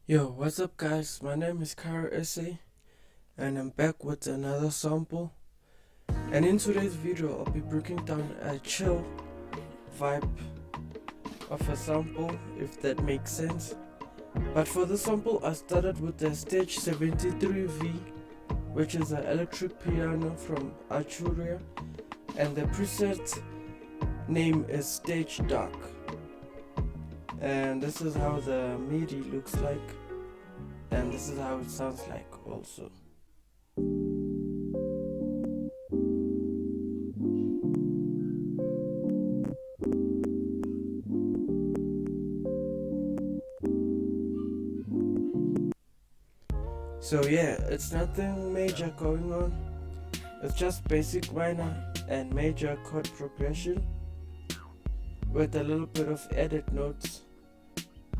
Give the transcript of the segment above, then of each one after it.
Yo, what's up guys? My name is RNB and I'm back with another sample. And in today's video I'll be breaking down a chill vibe of a sample, if that makes sense. But for the sample I started with the stage 73V, which is an electric piano from Arturia, and the preset name is Stage Dark. And this is how the MIDI looks like, and this is how it sounds like also. So yeah, it's nothing major going on, it's just basic minor and major chord progression with a little bit of added notes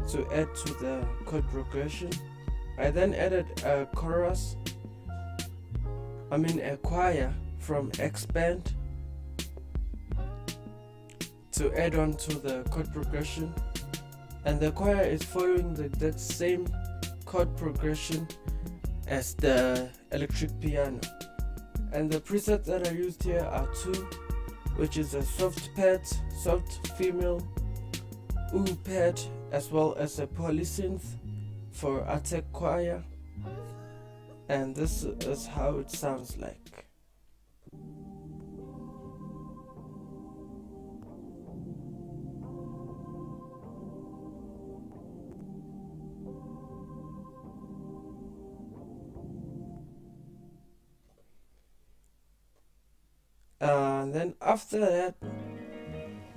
to add to the chord progression. I then added a choir from Expand to add on to the chord progression, and the choir is following that same chord progression as the electric piano. And the presets that I used here are two, which is a soft female pad, as well as a polysynth for attack choir, and this is how it sounds like. And then after that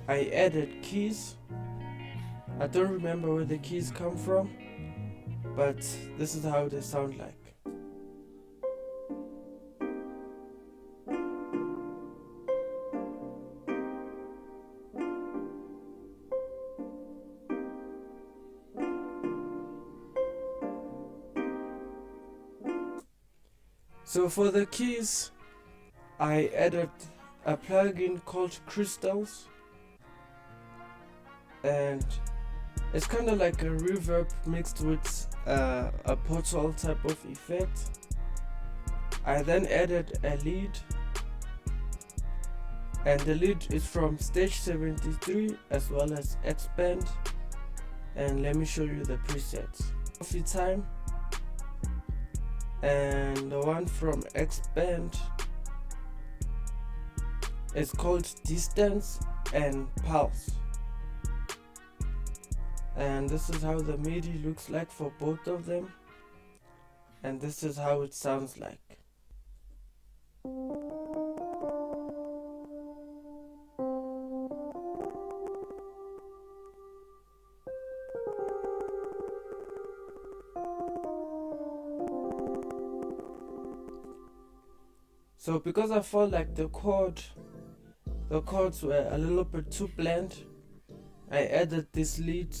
I added keys. I don't remember where the keys come from, but this is how they sound like. So for the keys, I added a plugin called Crystals, and it's kind of like a reverb mixed with a portal type of effect. I then added a lead, and the lead is from stage 73 as well as Expand, and let me show you the presets. Coffee Time, and the one from Expand is called Distance and Pulse. And this is how the MIDI looks like for both of them, and this is how it sounds like. So because I felt like the chords were a little bit too bland, I added this lead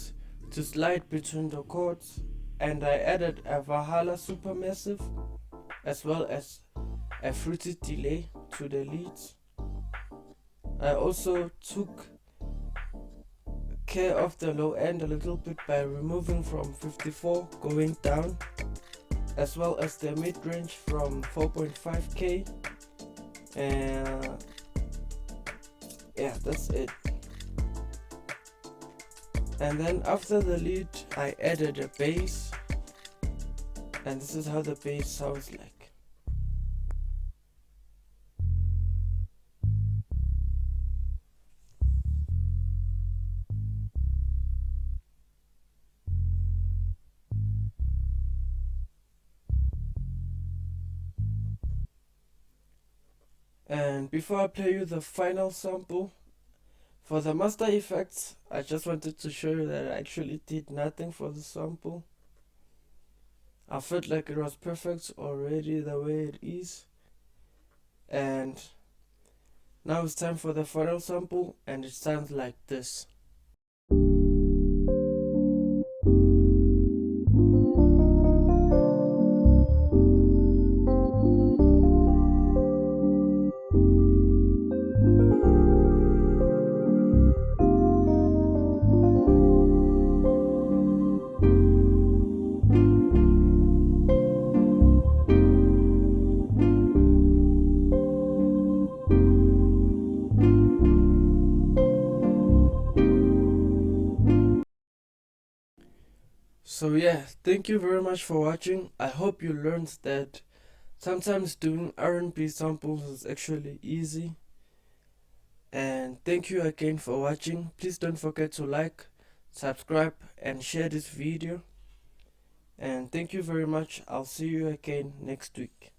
to slide between the chords, and I added a Valhalla Supermassive as well as a fruity delay to the leads. I also took care of the low end a little bit by removing from 54 going down, as well as the mid-range from 4.5k, and yeah, that's it. And then after the lead I added a bass, and this is how the bass sounds like. And before I play you the final sample, for the master effects, I just wanted to show you that I actually did nothing for the sample. I felt like it was perfect already the way it is. And now it's time for the final sample, and it sounds like this. So yeah, thank you very much for watching. I hope you learned that sometimes doing R&B samples is actually easy. And thank you again for watching. Please don't forget to like, subscribe and share this video. And thank you very much. I'll see you again next week.